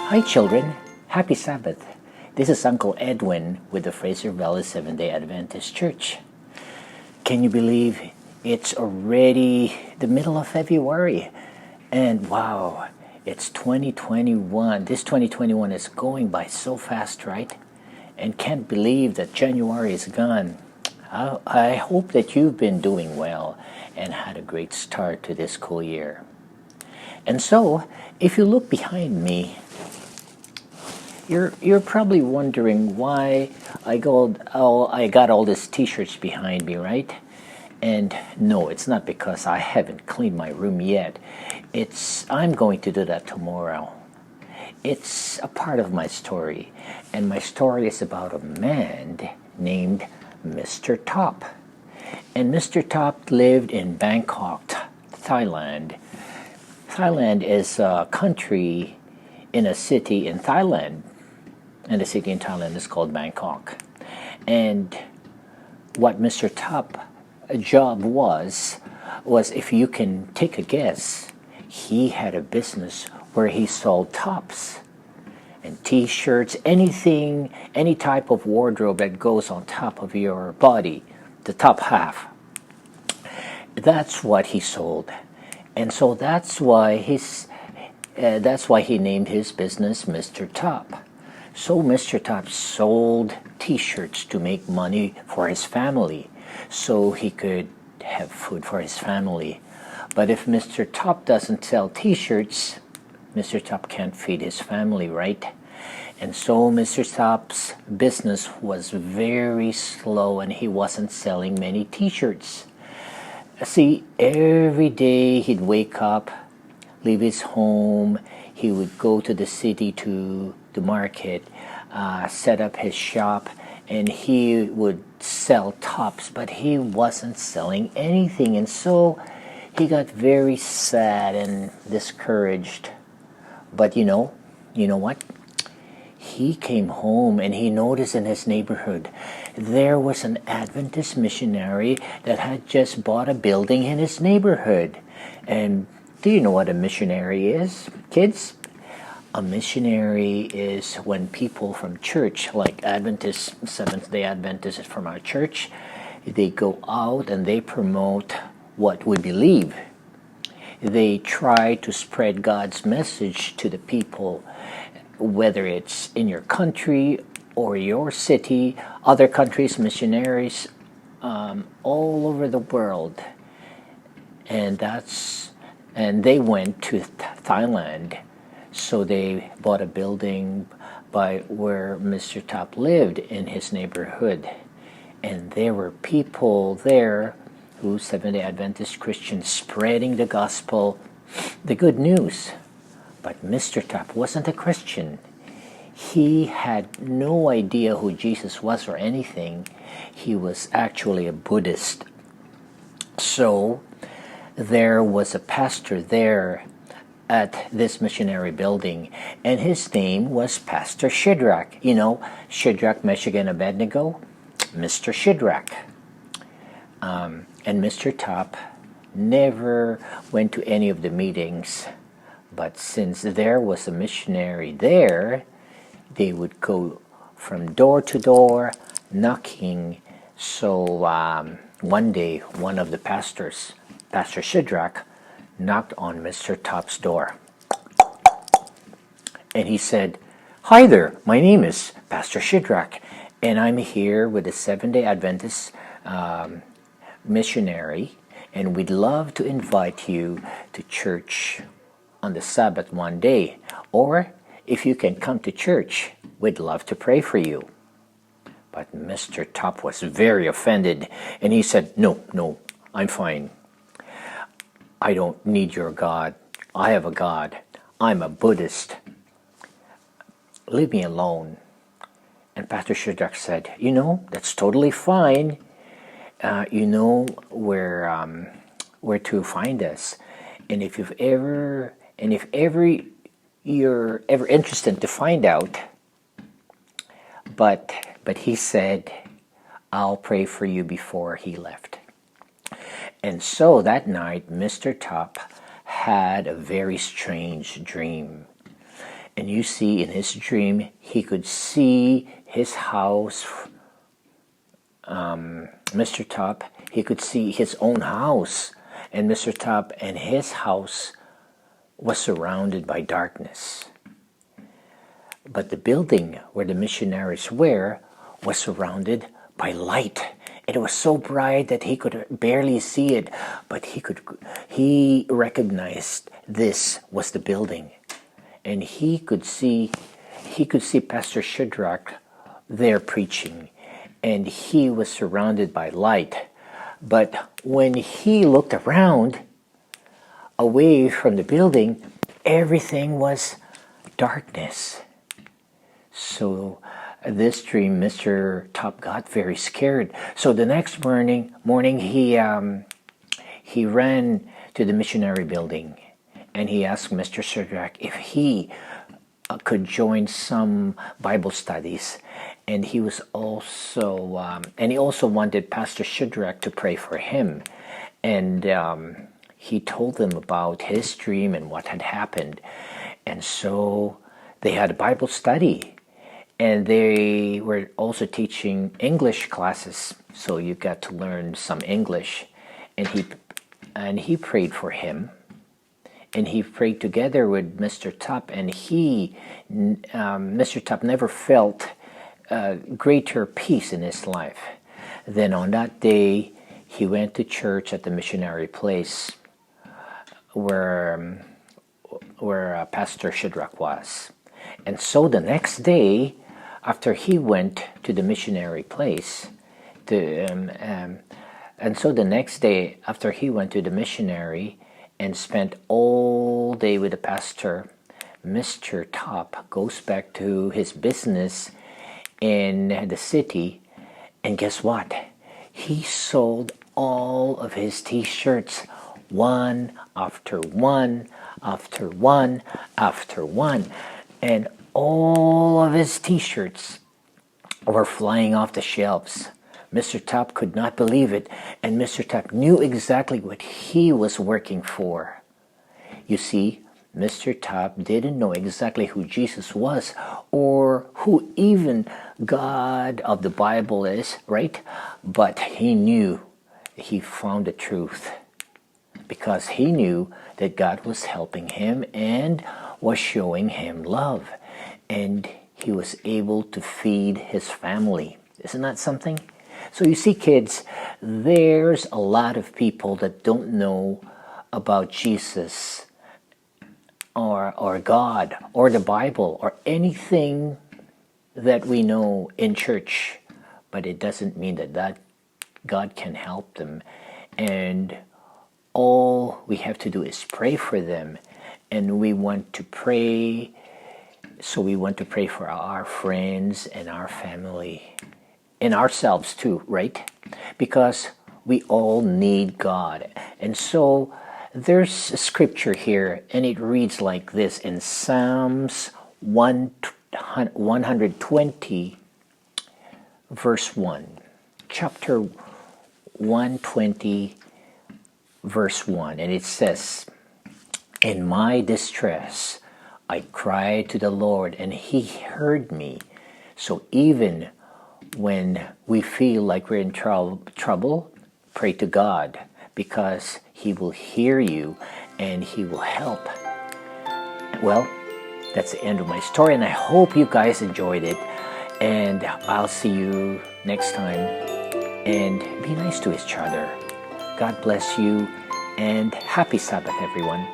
Hi, children. Happy Sabbath. This is Uncle Edwin with the Fraser Valley Seventh-day Adventist Church. Can you believe it's already the middle of February? And wow, it's 2021. This 2021 is going by so fast, right? And can't believe that January is gone. I hope that you've been doing well and had a great start to this school year. And so, if you look behind me, you're probably wondering why I got all these t-shirts behind me, right? And no, it's not because I haven't cleaned my room yet. I'm going to do that tomorrow. It's a part of my story, and my story is about a man named Mr. Top. And Mr. Top lived in Bangkok, Thailand. Thailand is a country in a city in Thailand, and the city in Thailand is called Bangkok. And what Mr. Top's job was if you can take a guess, he had a business where he sold tops and t-shirts, anything, any type of wardrobe that goes on top of your body, the top half. That's what he sold. And so that's why he named his business Mr. Top. So Mr. Top sold t-shirts to make money for his family, so he could have food for his family. But if Mr. Top doesn't sell t-shirts, Mr. Top can't feed his family, right? And so Mr. Top's business was very slow, and he wasn't selling many t-shirts. See, every day he'd wake up, leave his home, he would go to the city, to the market, set up his shop, and he would sell tops, but he wasn't selling anything. And so he got very sad and discouraged. But you know what? He came home and he noticed in his neighborhood there was an Adventist missionary that had just bought a building in his neighborhood. And do you know what a missionary is, kids? A missionary is when people from church, like Adventists, Seventh-day Adventists from our church, they go out and they promote what we believe. They try to spread God's message to the people, whether it's in your country or your city, other countries, missionaries all over the world. And they went to Thailand. So they bought a building by where Mr. Top lived in his neighborhood. And there were people there who Seventh-day Adventist Christians spreading the gospel, the good news. But Mr. Top wasn't a Christian. He had no idea who Jesus was or anything. He was actually a Buddhist. So there was a pastor there at this missionary building, and his name was Pastor Shadrach. You know, Shadrach, Meshach, and Abednego, Mr. Shadrach. And Mr. Top never went to any of the meetings, but since there was a missionary there, they would go from door to door knocking. So one day, one of the pastors, Pastor Shadrach, knocked on Mr. Top's door. And he said, "Hi there, my name is Pastor Shadrach, and I'm here with the Seventh-day Adventist missionary, and we'd love to invite you to church on the Sabbath one day. Or if you can come to church, we'd love to pray for you." But Mr. Top was very offended, and he said, No, I'm fine. I don't need your God. I have a God. I'm a Buddhist. Leave me alone. And Pastor Shadrach said, that's totally fine. You know where to find us. And if you're ever interested to find out. But he said, I'll pray for you before he left. And so that night, Mr. Top had a very strange dream. And you see, in his dream, he could see his house, Mr. Top, he could see his own house. And Mr. Top and his house was surrounded by darkness. But the building where the missionaries were was surrounded by light. It was so bright that he could barely see it, but he recognized this was the building. And he could see Pastor Shadrach there preaching, and he was surrounded by light. But when he looked around, away from the building, everything was darkness. So this dream, Mr. Top got very scared. So the next morning he ran to the missionary building, and he asked Mr. Shadrach if he could join some Bible studies. And he was also, and he also wanted Pastor Shadrach to pray for him. And he told them about his dream and what had happened. And so they had a Bible study. And they were also teaching English classes. So you got to learn some English. And he prayed for him. And he prayed together with Mr. Top. And Mr. Top never felt greater peace in his life. Then on that day, he went to church at the missionary place where Pastor Shadrach was. And so the next day, after he went to the missionary place, and spent all day with the pastor, Mr. Top goes back to his business in the city, and guess what? He sold all of his t-shirts, one after one after one after one, and all of his t-shirts were flying off the shelves. Mr. Top could not believe it, and Mr. Top knew exactly what he was working for. You see, Mr. Top didn't know exactly who Jesus was or who even God of the Bible is, right? But he knew he found the truth because he knew that God was helping him and was showing him love. And he was able to feed his family. Isn't that something? So you see, kids, there's a lot of people that don't know about Jesus or God or the Bible or anything that we know in church, but it doesn't mean that God can help them. And all we have to do is pray for them. And we want to pray, so we want to pray for our friends and our family and ourselves too, right? Because we all need God. And so there's a scripture here, and it reads like this in Psalms 120, verse 1. Chapter 120, verse 1. And it says, "In my distress I cried to the Lord, and He heard me." So even when we feel like we're in trouble, pray to God, because He will hear you and He will help. Well, that's the end of my story, and I hope you guys enjoyed it. And I'll see you next time. And be nice to each other. God bless you, and happy Sabbath, everyone.